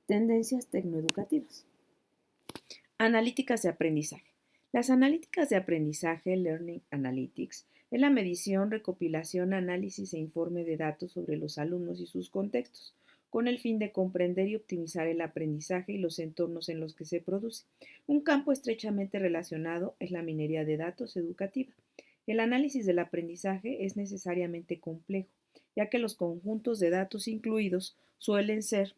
Tendencias tecnoeducativas. Analíticas de aprendizaje. Las analíticas de aprendizaje, Learning Analytics, es la medición, recopilación, análisis e informe de datos sobre los alumnos y sus contextos, con el fin de comprender y optimizar el aprendizaje y los entornos en los que se produce. Un campo estrechamente relacionado es la minería de datos educativa. El análisis del aprendizaje es necesariamente complejo, ya que los conjuntos de datos incluidos suelen ser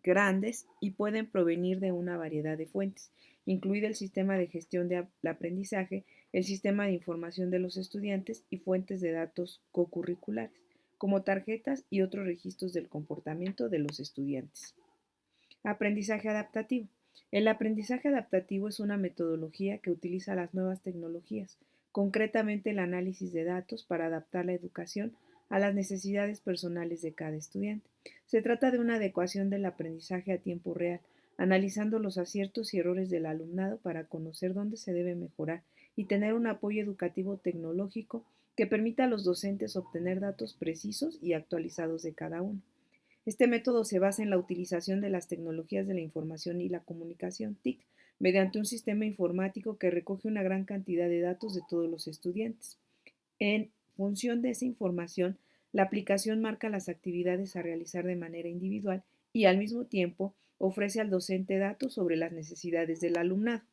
grandes y pueden provenir de una variedad de fuentes, incluido el sistema de gestión del aprendizaje, el sistema de información de los estudiantes y fuentes de datos cocurriculares, como tarjetas y otros registros del comportamiento de los estudiantes. Aprendizaje adaptativo. El aprendizaje adaptativo es una metodología que utiliza las nuevas tecnologías, concretamente el análisis de datos, para adaptar la educación a las necesidades personales de cada estudiante. Se trata de una adecuación del aprendizaje a tiempo real, analizando los aciertos y errores del alumnado para conocer dónde se debe mejorar y tener un apoyo educativo tecnológico que permita a los docentes obtener datos precisos y actualizados de cada uno. Este método se basa en la utilización de las tecnologías de la información y la comunicación, TIC, mediante un sistema informático que recoge una gran cantidad de datos de todos los estudiantes. En función de esa información, la aplicación marca las actividades a realizar de manera individual y al mismo tiempo ofrece al docente datos sobre las necesidades del alumnado.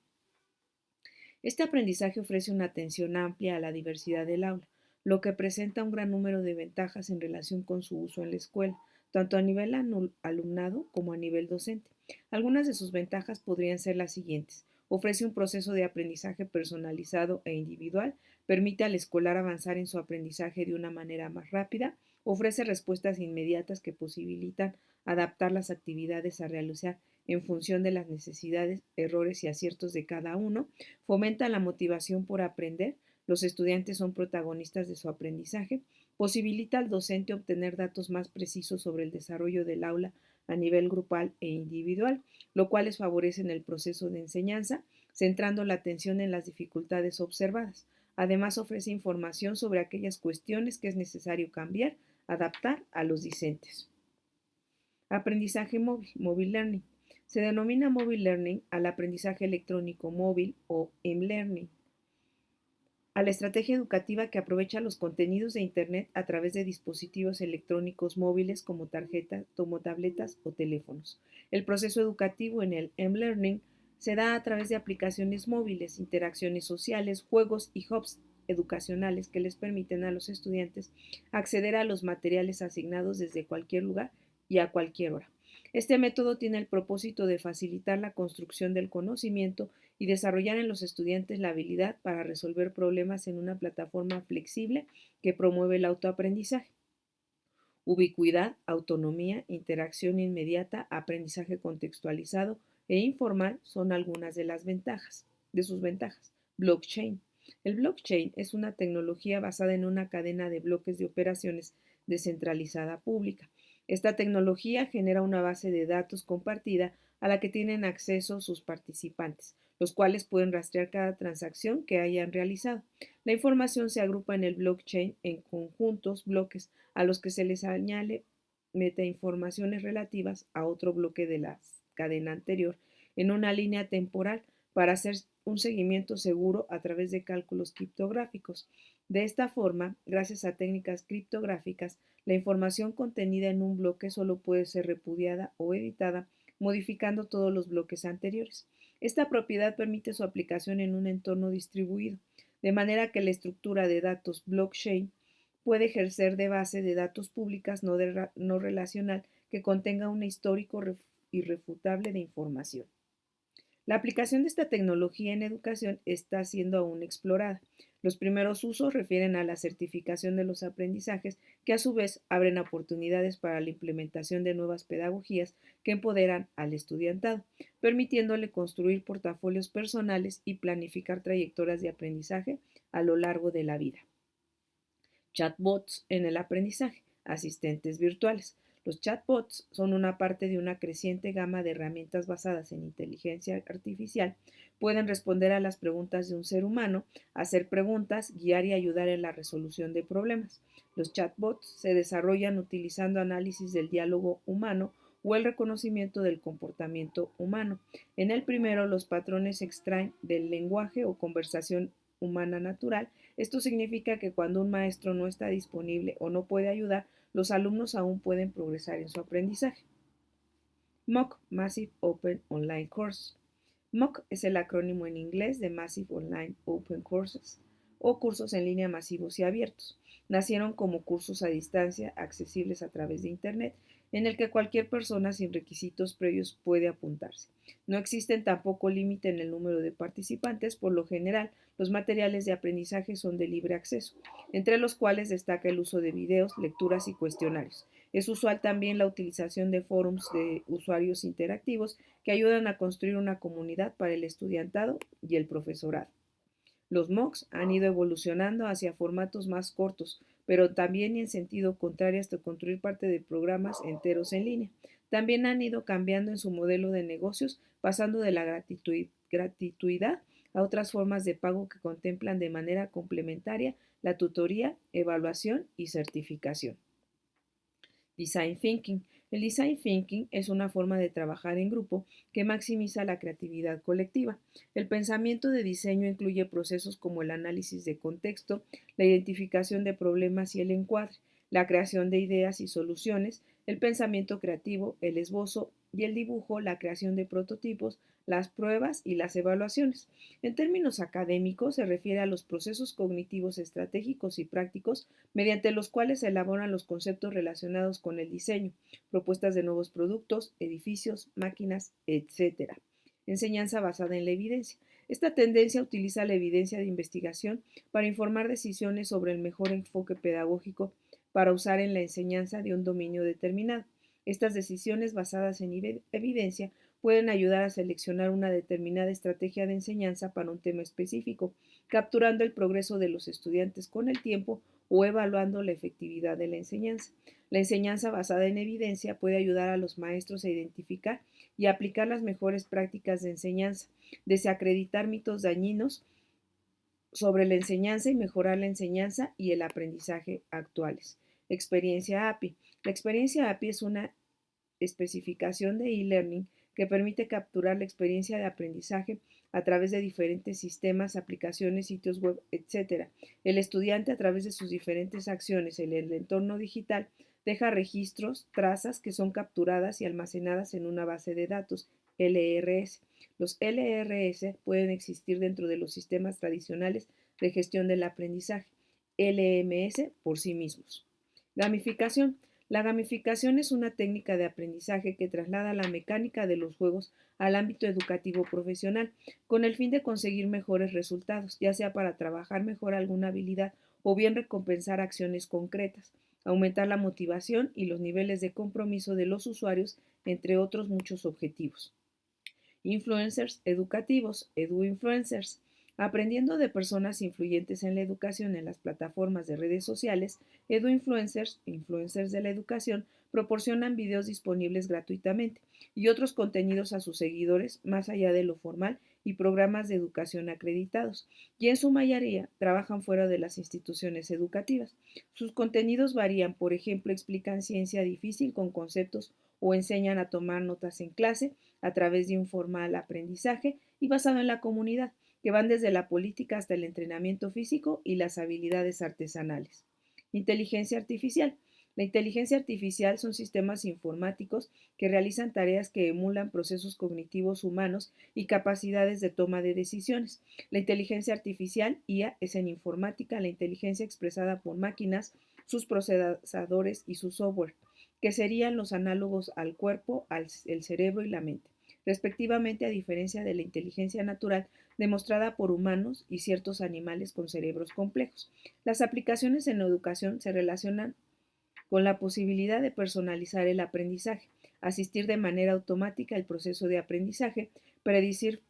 Este aprendizaje ofrece una atención amplia a la diversidad del aula, lo que presenta un gran número de ventajas en relación con su uso en la escuela, tanto a nivel alumnado como a nivel docente. Algunas de sus ventajas podrían ser las siguientes. Ofrece un proceso de aprendizaje personalizado e individual, permite al escolar avanzar en su aprendizaje de una manera más rápida, ofrece respuestas inmediatas que posibilitan adaptar las actividades a realizar en función de las necesidades, errores y aciertos de cada uno, fomenta la motivación por aprender, los estudiantes son protagonistas de su aprendizaje, posibilita al docente obtener datos más precisos sobre el desarrollo del aula a nivel grupal e individual, lo cual les favorece en el proceso de enseñanza, centrando la atención en las dificultades observadas. Además, ofrece información sobre aquellas cuestiones que es necesario cambiar, adaptar a los discentes. Aprendizaje móvil, mobile learning. Se denomina mobile learning al aprendizaje electrónico móvil o m-learning, a la estrategia educativa que aprovecha los contenidos de Internet a través de dispositivos electrónicos móviles como tarjetas, tabletas o teléfonos. El proceso educativo en el m-learning se da a través de aplicaciones móviles, interacciones sociales, juegos y hubs educacionales que les permiten a los estudiantes acceder a los materiales asignados desde cualquier lugar y a cualquier hora. Este método tiene el propósito de facilitar la construcción del conocimiento y desarrollar en los estudiantes la habilidad para resolver problemas en una plataforma flexible que promueve el autoaprendizaje. Ubicuidad, autonomía, interacción inmediata, aprendizaje contextualizado e informal son algunas de sus ventajas. Blockchain. El blockchain es una tecnología basada en una cadena de bloques de operaciones descentralizada pública. Esta tecnología genera una base de datos compartida a la que tienen acceso sus participantes, los cuales pueden rastrear cada transacción que hayan realizado. La información se agrupa en el blockchain en conjuntos, bloques, a los que se les añade metainformaciones relativas a otro bloque de la cadena anterior en una línea temporal para hacer un seguimiento seguro a través de cálculos criptográficos. De esta forma, gracias a técnicas criptográficas, la información contenida en un bloque solo puede ser repudiada o editada, modificando todos los bloques anteriores. Esta propiedad permite su aplicación en un entorno distribuido, de manera que la estructura de datos blockchain puede ejercer de base de datos públicas no relacional que contenga un histórico irrefutable de información. La aplicación de esta tecnología en educación está siendo aún explorada. Los primeros usos refieren a la certificación de los aprendizajes, que a su vez abren oportunidades para la implementación de nuevas pedagogías que empoderan al estudiantado, permitiéndole construir portafolios personales y planificar trayectorias de aprendizaje a lo largo de la vida. Chatbots en el aprendizaje, asistentes virtuales. Los chatbots son una parte de una creciente gama de herramientas basadas en inteligencia artificial. Pueden responder a las preguntas de un ser humano, hacer preguntas, guiar y ayudar en la resolución de problemas. Los chatbots se desarrollan utilizando análisis del diálogo humano o el reconocimiento del comportamiento humano. En el primero, los patrones se extraen del lenguaje o conversación humana natural. Esto significa que cuando un maestro no está disponible o no puede ayudar, los alumnos aún pueden progresar en su aprendizaje. MOOC, Massive Open Online Course. MOOC es el acrónimo en inglés de Massive Online Open Courses o cursos en línea masivos y abiertos. Nacieron como cursos a distancia accesibles a través de Internet en el que cualquier persona sin requisitos previos puede apuntarse. No existen tampoco límite en el número de participantes, por lo general los materiales de aprendizaje son de libre acceso, entre los cuales destaca el uso de videos, lecturas y cuestionarios. Es usual también la utilización de forums de usuarios interactivos que ayudan a construir una comunidad para el estudiantado y el profesorado. Los MOOCs han ido evolucionando hacia formatos más cortos, pero también en sentido contrario hasta construir parte de programas enteros en línea. También han ido cambiando en su modelo de negocios, pasando de la gratuidad a otras formas de pago que contemplan de manera complementaria la tutoría, evaluación y certificación. Design Thinking. El Design Thinking es una forma de trabajar en grupo que maximiza la creatividad colectiva. El pensamiento de diseño incluye procesos como el análisis de contexto, la identificación de problemas y el encuadre, la creación de ideas y soluciones, el pensamiento creativo, el esbozo y el dibujo, la creación de prototipos, las pruebas y las evaluaciones. En términos académicos, se refiere a los procesos cognitivos estratégicos y prácticos mediante los cuales se elaboran los conceptos relacionados con el diseño, propuestas de nuevos productos, edificios, máquinas, etc. Enseñanza basada en la evidencia. Esta tendencia utiliza la evidencia de investigación para informar decisiones sobre el mejor enfoque pedagógico para usar en la enseñanza de un dominio determinado. Estas decisiones basadas en evidencia pueden ayudar a seleccionar una determinada estrategia de enseñanza para un tema específico, capturando el progreso de los estudiantes con el tiempo o evaluando la efectividad de la enseñanza. La enseñanza basada en evidencia puede ayudar a los maestros a identificar y aplicar las mejores prácticas de enseñanza, desacreditar mitos dañinos sobre la enseñanza y mejorar la enseñanza y el aprendizaje actuales. Experiencia API. La experiencia API es una especificación de e-learning que permite capturar la experiencia de aprendizaje a través de diferentes sistemas, aplicaciones, sitios web, etc. El estudiante, a través de sus diferentes acciones en el entorno digital, deja registros, trazas que son capturadas y almacenadas en una base de datos, LRS. Los LRS pueden existir dentro de los sistemas tradicionales de gestión del aprendizaje, LMS por sí mismos. Gamificación. La gamificación es una técnica de aprendizaje que traslada la mecánica de los juegos al ámbito educativo profesional, con el fin de conseguir mejores resultados, ya sea para trabajar mejor alguna habilidad o bien recompensar acciones concretas, aumentar la motivación y los niveles de compromiso de los usuarios, entre otros muchos objetivos. Influencers educativos, edu-influencers. Aprendiendo de personas influyentes en la educación en las plataformas de redes sociales, edu-influencers, influencers de la educación, proporcionan videos disponibles gratuitamente y otros contenidos a sus seguidores más allá de lo formal y programas de educación acreditados, y en su mayoría trabajan fuera de las instituciones educativas. Sus contenidos varían, por ejemplo, explican ciencia difícil con conceptos o enseñan a tomar notas en clase a través de un formal aprendizaje y basado en la comunidad, que van desde la política hasta el entrenamiento físico y las habilidades artesanales. Inteligencia artificial. La inteligencia artificial son sistemas informáticos que realizan tareas que emulan procesos cognitivos humanos y capacidades de toma de decisiones. La inteligencia artificial, IA, es en informática la inteligencia expresada por máquinas, sus procesadores y su software, que serían los análogos al cuerpo, el cerebro y la mente, respectivamente, a diferencia de la inteligencia natural demostrada por humanos y ciertos animales con cerebros complejos. Las aplicaciones en la educación se relacionan con la posibilidad de personalizar el aprendizaje, asistir de manera automática el proceso de aprendizaje, predecir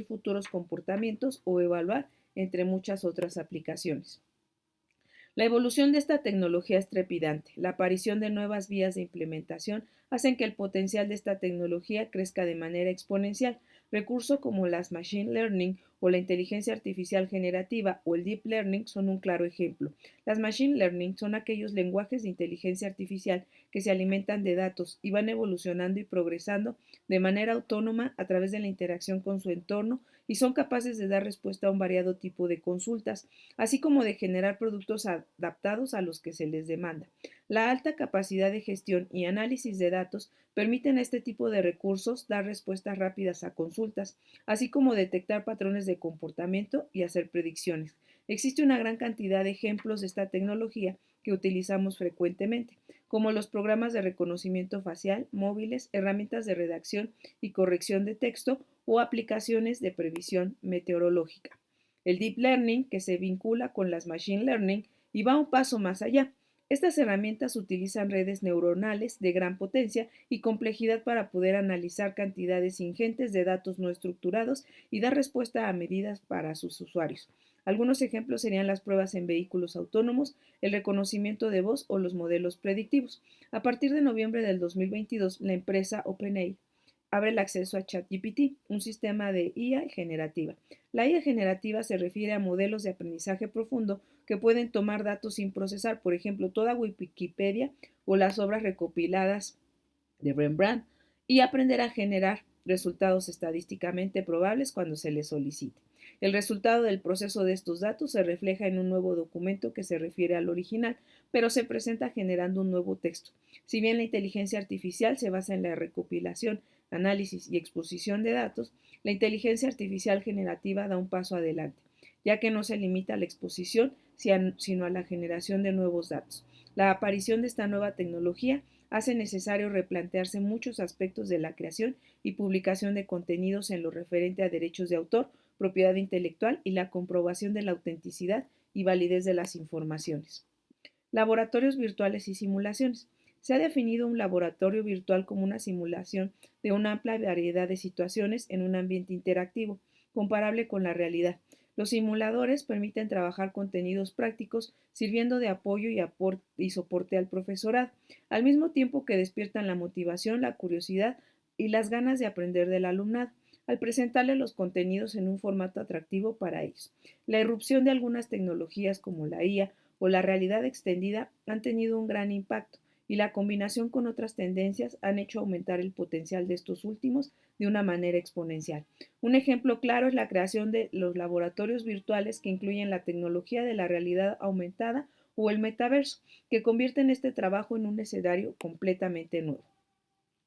futuros comportamientos o evaluar, entre muchas otras aplicaciones. La evolución de esta tecnología es trepidante. La aparición de nuevas vías de implementación hacen que el potencial de esta tecnología crezca de manera exponencial. Recursos como las machine learning o la inteligencia artificial generativa o el deep learning son un claro ejemplo. Las machine learning son aquellos lenguajes de inteligencia artificial que se alimentan de datos y van evolucionando y progresando de manera autónoma a través de la interacción con su entorno y son capaces de dar respuesta a un variado tipo de consultas, así como de generar productos adaptados a los que se les demanda. La alta capacidad de gestión y análisis de datos permiten a este tipo de recursos dar respuestas rápidas a consultas, así como detectar patrones de comportamiento y hacer predicciones. Existe una gran cantidad de ejemplos de esta tecnología que utilizamos frecuentemente, como los programas de reconocimiento facial, móviles, herramientas de redacción y corrección de texto o aplicaciones de previsión meteorológica. El deep learning, que se vincula con las machine learning y va un paso más allá. Estas herramientas utilizan redes neuronales de gran potencia y complejidad para poder analizar cantidades ingentes de datos no estructurados y dar respuesta a medidas para sus usuarios. Algunos ejemplos serían las pruebas en vehículos autónomos, el reconocimiento de voz o los modelos predictivos. A partir de noviembre del 2022, la empresa OpenAI abre el acceso a ChatGPT, un sistema de IA generativa. La IA generativa se refiere a modelos de aprendizaje profundo que pueden tomar datos sin procesar, por ejemplo, toda Wikipedia o las obras recopiladas de Rembrandt, y aprender a generar resultados estadísticamente probables cuando se les solicite. El resultado del proceso de estos datos se refleja en un nuevo documento que se refiere al original, pero se presenta generando un nuevo texto. Si bien la inteligencia artificial se basa en la recopilación, análisis y exposición de datos, la inteligencia artificial generativa da un paso adelante, ya que no se limita a la exposición, sino a la generación de nuevos datos. La aparición de esta nueva tecnología hace necesario replantearse muchos aspectos de la creación y publicación de contenidos en lo referente a derechos de autor, propiedad intelectual y la comprobación de la autenticidad y validez de las informaciones. Laboratorios virtuales y simulaciones. Se ha definido un laboratorio virtual como una simulación de una amplia variedad de situaciones en un ambiente interactivo, comparable con la realidad. Los simuladores permiten trabajar contenidos prácticos sirviendo de apoyo y soporte al profesorado, al mismo tiempo que despiertan la motivación, la curiosidad y las ganas de aprender del alumnado, al presentarle los contenidos en un formato atractivo para ellos. La irrupción de algunas tecnologías como la IA o la realidad extendida han tenido un gran impacto y la combinación con otras tendencias han hecho aumentar el potencial de estos últimos de una manera exponencial. Un ejemplo claro es la creación de los laboratorios virtuales que incluyen la tecnología de la realidad aumentada o el metaverso, que convierten este trabajo en un escenario completamente nuevo.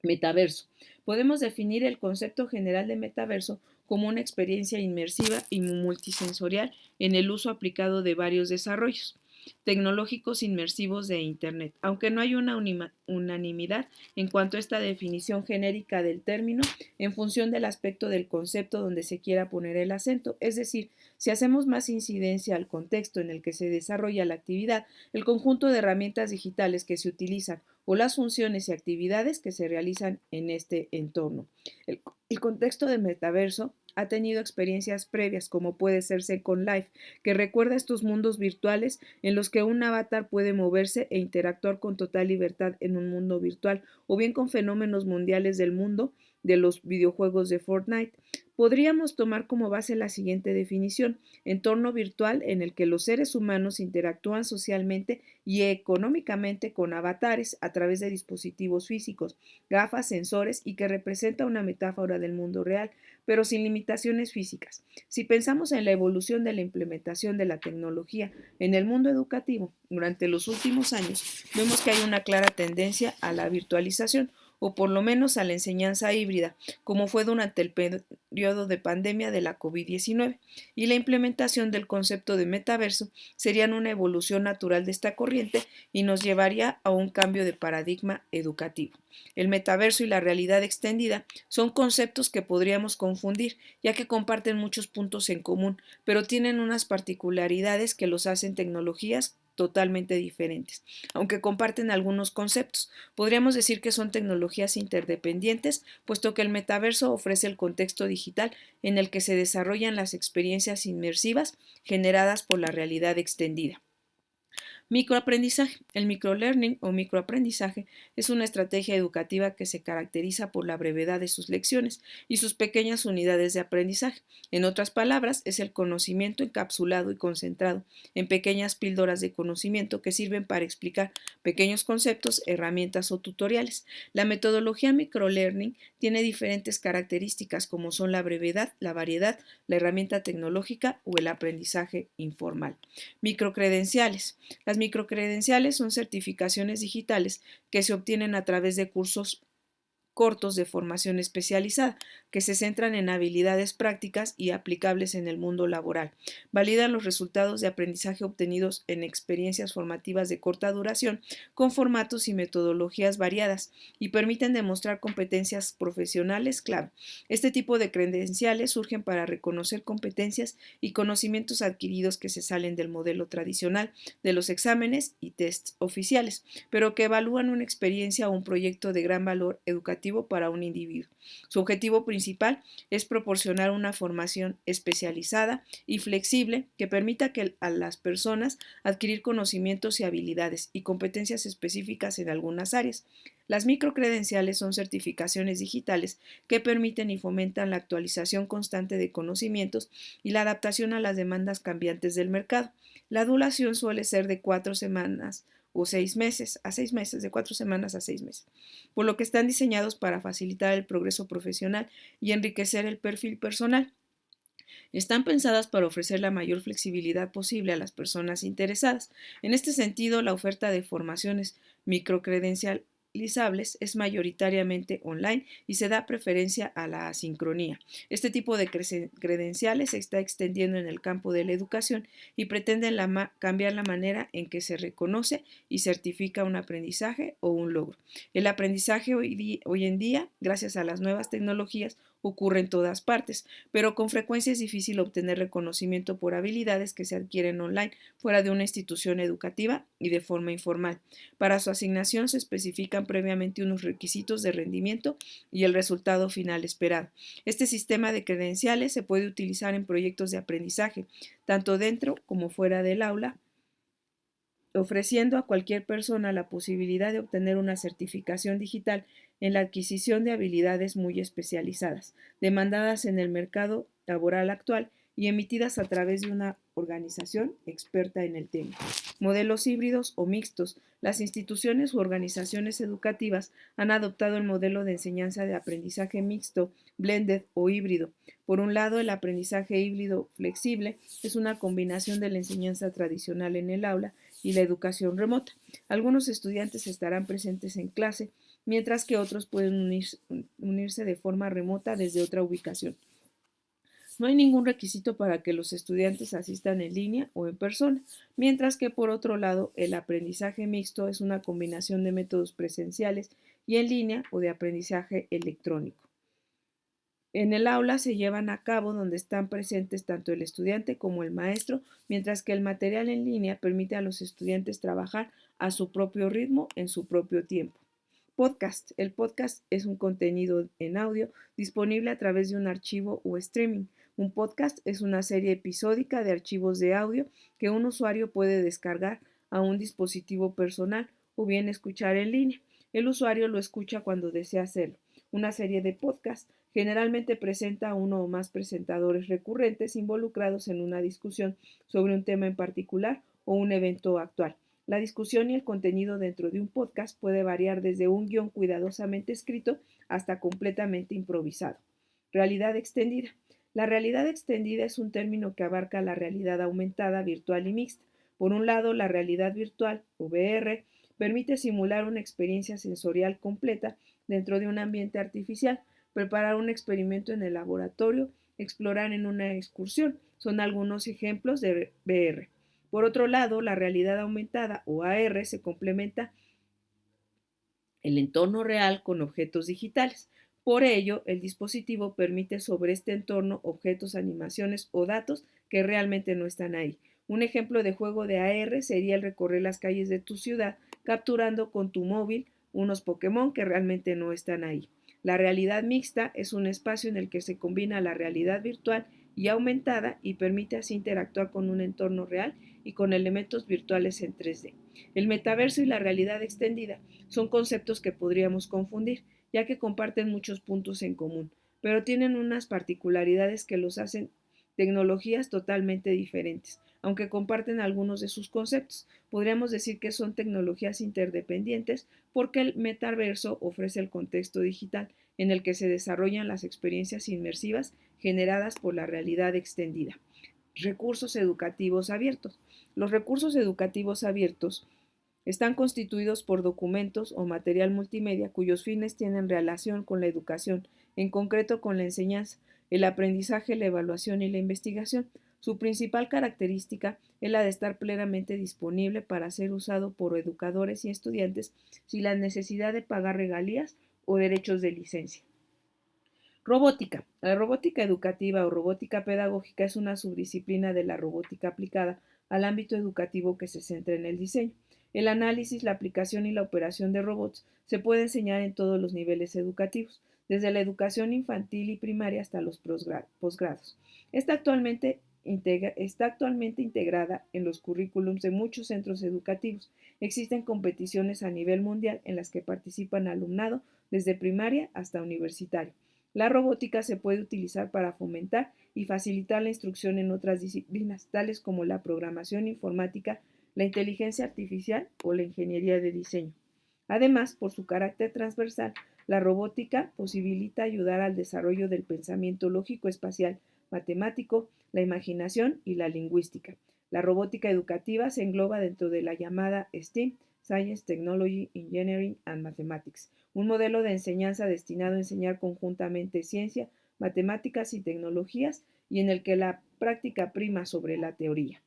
Metaverso. Podemos definir el concepto general de metaverso como una experiencia inmersiva y multisensorial en el uso aplicado de varios desarrollos tecnológicos inmersivos de Internet, aunque no hay una unanimidad en cuanto a esta definición genérica del término en función del aspecto del concepto donde se quiera poner el acento. Es decir, si hacemos más incidencia al contexto en el que se desarrolla la actividad, el conjunto de herramientas digitales que se utilizan o las funciones y actividades que se realizan en este entorno. El contexto del metaverso ha tenido experiencias previas, como puede ser Second Life, que recuerda estos mundos virtuales en los que un avatar puede moverse e interactuar con total libertad en un mundo virtual, o bien con fenómenos mundiales del mundo de los videojuegos de Fortnite. Podríamos tomar como base la siguiente definición: entorno virtual en el que los seres humanos interactúan socialmente y económicamente con avatares a través de dispositivos físicos, gafas, sensores y que representa una metáfora del mundo real, pero sin limitaciones físicas. Si pensamos en la evolución de la implementación de la tecnología en el mundo educativo durante los últimos años, vemos que hay una clara tendencia a la virtualización, o por lo menos a la enseñanza híbrida, como fue durante el periodo de pandemia de la COVID-19, y la implementación del concepto de metaverso serían una evolución natural de esta corriente y nos llevaría a un cambio de paradigma educativo. El metaverso y la realidad extendida son conceptos que podríamos confundir, ya que comparten muchos puntos en común, pero tienen unas particularidades que los hacen tecnologías totalmente diferentes. Aunque comparten algunos conceptos, podríamos decir que son tecnologías interdependientes, puesto que el metaverso ofrece el contexto digital en el que se desarrollan las experiencias inmersivas generadas por la realidad extendida. Microaprendizaje. El microlearning o microaprendizaje es una estrategia educativa que se caracteriza por la brevedad de sus lecciones y sus pequeñas unidades de aprendizaje. En otras palabras, es el conocimiento encapsulado y concentrado en pequeñas píldoras de conocimiento que sirven para explicar pequeños conceptos, herramientas o tutoriales. La metodología microlearning tiene diferentes características como son la brevedad, la variedad, la herramienta tecnológica o el aprendizaje informal. Microcredenciales. Las microcredenciales son certificaciones digitales que se obtienen a través de cursos cortos de formación especializada que se centran en habilidades prácticas y aplicables en el mundo laboral. Validan los resultados de aprendizaje obtenidos en experiencias formativas de corta duración con formatos y metodologías variadas y permiten demostrar competencias profesionales clave. Este tipo de credenciales surgen para reconocer competencias y conocimientos adquiridos que se salen del modelo tradicional de los exámenes y tests oficiales, pero que evalúan una experiencia o un proyecto de gran valor educativo para un individuo. Su objetivo principal es proporcionar una formación especializada y flexible que permita a las personas adquirir conocimientos y habilidades y competencias específicas en algunas áreas. Las microcredenciales son certificaciones digitales que permiten y fomentan la actualización constante de conocimientos y la adaptación a las demandas cambiantes del mercado. La duración suele ser de 4 semanas o 6 meses a 6 meses, de 4 semanas a 6 meses, por lo que están diseñados para facilitar el progreso profesional y enriquecer el perfil personal. Están pensadas para ofrecer la mayor flexibilidad posible a las personas interesadas. En este sentido, la oferta de formaciones microcredencializables es mayoritariamente online y se da preferencia a la asincronía. Este tipo de credenciales se está extendiendo en el campo de la educación y pretenden cambiar la manera en que se reconoce y certifica un aprendizaje o un logro. El aprendizaje hoy en día, gracias a las nuevas tecnologías, ocurre en todas partes, pero con frecuencia es difícil obtener reconocimiento por habilidades que se adquieren online fuera de una institución educativa y de forma informal. Para su asignación se especifican previamente unos requisitos de rendimiento y el resultado final esperado. Este sistema de credenciales se puede utilizar en proyectos de aprendizaje, tanto dentro como fuera del aula, ofreciendo a cualquier persona la posibilidad de obtener una certificación digital en la adquisición de habilidades muy especializadas, demandadas en el mercado laboral actual y emitidas a través de una organización experta en el tema. Modelos híbridos o mixtos. Las instituciones u organizaciones educativas han adoptado el modelo de enseñanza de aprendizaje mixto, blended o híbrido. Por un lado, el aprendizaje híbrido flexible es una combinación de la enseñanza tradicional en el aula y la educación remota. Algunos estudiantes estarán presentes en clase, mientras que otros pueden unirse de forma remota desde otra ubicación. No hay ningún requisito para que los estudiantes asistan en línea o en persona, mientras que por otro lado el aprendizaje mixto es una combinación de métodos presenciales y en línea o de aprendizaje electrónico. En el aula se llevan a cabo donde están presentes tanto el estudiante como el maestro, mientras que el material en línea permite a los estudiantes trabajar a su propio ritmo en su propio tiempo. Podcast. El podcast es un contenido en audio disponible a través de un archivo o streaming. Un podcast es una serie episódica de archivos de audio que un usuario puede descargar a un dispositivo personal o bien escuchar en línea. El usuario lo escucha cuando desea hacerlo. Una serie de podcasts generalmente presenta a uno o más presentadores recurrentes involucrados en una discusión sobre un tema en particular o un evento actual. La discusión y el contenido dentro de un podcast puede variar desde un guión cuidadosamente escrito hasta completamente improvisado. Realidad extendida. La realidad extendida es un término que abarca la realidad aumentada, virtual y mixta. Por un lado, la realidad virtual, o VR, permite simular una experiencia sensorial completa dentro de un ambiente artificial, preparar un experimento en el laboratorio, explorar en una excursión. Son algunos ejemplos de VR. Por otro lado, la realidad aumentada o AR se complementa el entorno real con objetos digitales. Por ello, el dispositivo permite sobre este entorno objetos, animaciones o datos que realmente no están ahí. Un ejemplo de juego de AR sería el recorrer las calles de tu ciudad capturando con tu móvil unos Pokémon que realmente no están ahí. La realidad mixta es un espacio en el que se combina la realidad virtual y aumentada y permite así interactuar con un entorno real y con elementos virtuales en 3D. El metaverso y la realidad extendida son conceptos que podríamos confundir, ya que comparten muchos puntos en común, pero tienen unas particularidades que los hacen tecnologías totalmente diferentes, aunque comparten algunos de sus conceptos. Podríamos decir que son tecnologías interdependientes porque el metaverso ofrece el contexto digital en el que se desarrollan las experiencias inmersivas generadas por la realidad extendida. Recursos educativos abiertos. Los recursos educativos abiertos están constituidos por documentos o material multimedia cuyos fines tienen relación con la educación, en concreto con la enseñanza, el aprendizaje, la evaluación y la investigación. Su principal característica es la de estar plenamente disponible para ser usado por educadores y estudiantes sin la necesidad de pagar regalías o derechos de licencia. Robótica. La robótica educativa o robótica pedagógica es una subdisciplina de la robótica aplicada al ámbito educativo que se centra en el diseño. El análisis, la aplicación y la operación de robots se puede enseñar en todos los niveles educativos, desde la educación infantil y primaria hasta los posgrados. Está actualmente integrada en los currículums de muchos centros educativos. Existen competiciones a nivel mundial en las que participan alumnado desde primaria hasta universitario. La robótica se puede utilizar para fomentar y facilitar la instrucción en otras disciplinas, tales como la programación informática, la inteligencia artificial o la ingeniería de diseño. Además, por su carácter transversal, la robótica posibilita ayudar al desarrollo del pensamiento lógico-espacial, matemático, la imaginación y la lingüística. La robótica educativa se engloba dentro de la llamada STEAM, Science, Technology, Engineering and Mathematics, un modelo de enseñanza destinado a enseñar conjuntamente ciencia, matemáticas y tecnologías y en el que la práctica prima sobre la teoría.